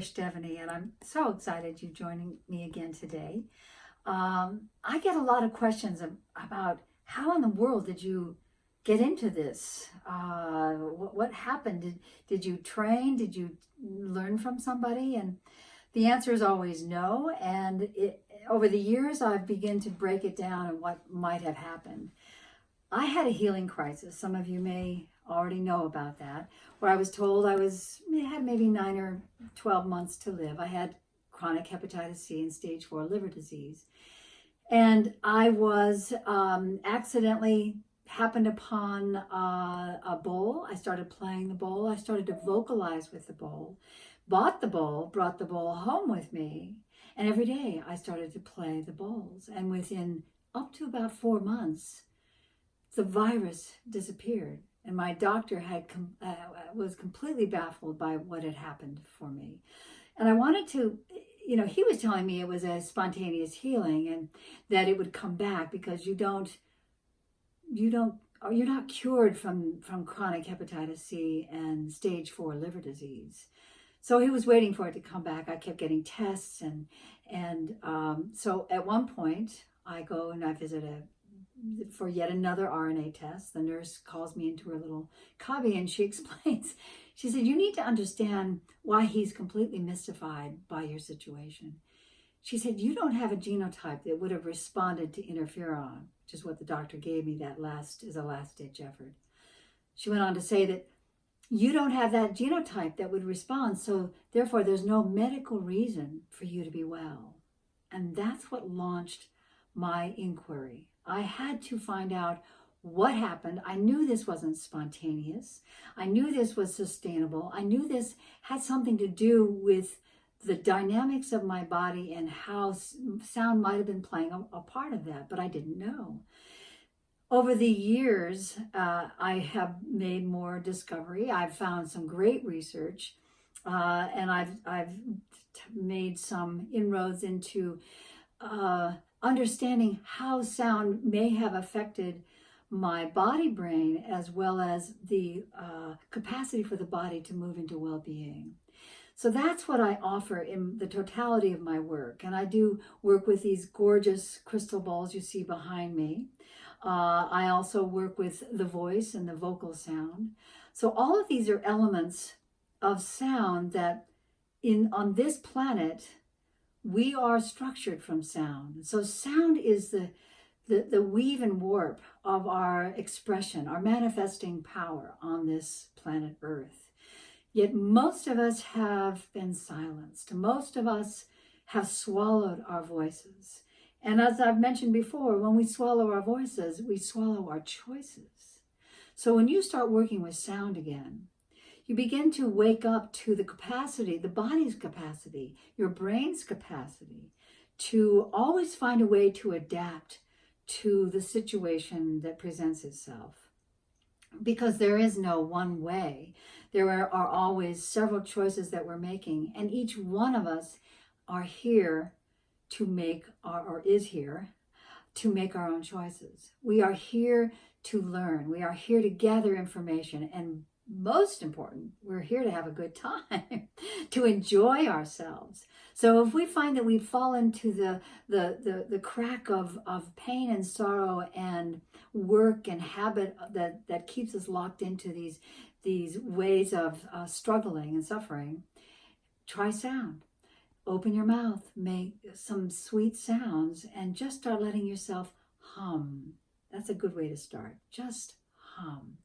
Dhevney, and I'm so excited you're joining me again today. I get a lot of questions about how in the world did you get into this? What happened? Did you train? Did you learn from somebody? And the answer is always no. And over the years, I've begun to break it down and what might have happened. I had a healing crisis. Some of you may already know about that, where I was told had maybe 9 or 12 months to live. I had chronic hepatitis C and stage 4 liver disease. And I was accidentally happened upon a bowl. I started playing the bowl. I started to vocalize with the bowl, bought the bowl, brought the bowl home with me. And every day I started to play the bowls. And within up to about 4 months, the virus disappeared, and my doctor was completely baffled by what had happened for me. And I wanted to, he was telling me it was a spontaneous healing and that it would come back because you're not cured from chronic hepatitis C and stage 4 liver disease. So he was waiting for it to come back. I kept getting tests, and so at one point I go and I visit for yet another RNA test. The nurse calls me into her little cubby and she explains, she said, you need to understand why he's completely mystified by your situation. She said, you don't have a genotype that would have responded to interferon, which is what the doctor gave me as a last ditch effort. She went on to say that you don't have that genotype that would respond, so therefore there's no medical reason for you to be well. And that's what launched my inquiry. I had to find out what happened. I knew this wasn't spontaneous. I knew this was sustainable. I knew this had something to do with the dynamics of my body and how sound might have been playing a part of that, but I didn't know. Over the years, I have made more discovery. I've found some great research, and I've made some inroads into understanding how sound may have affected my body brain as well as the capacity for the body to move into well-being. So that's what I offer in the totality of my work. And I do work with these gorgeous crystal balls you see behind me. I also work with the voice and the vocal sound. So all of these are elements of sound that on this planet, we are structured from sound. So sound is the weave and warp of our expression, our manifesting power on this planet Earth. Yet most of us have been silenced. Most of us have swallowed our voices. And as I've mentioned before, when we swallow our voices, we swallow our choices. So when you start working with sound again, you begin to wake up to the capacity, the body's capacity, your brain's capacity to always find a way to adapt to the situation that presents itself. Because there is no one way. There are always several choices that we're making, and each one of us are here to make is here to make our own choices. We are here to learn. We are here to gather information, and most important, we're here to have a good time, to enjoy ourselves. So if we find that we fall into the crack of pain and sorrow and work and habit that keeps us locked into these ways of struggling and suffering, try sound. Open your mouth, make some sweet sounds, and just start letting yourself hum. That's a good way to start. Just hum.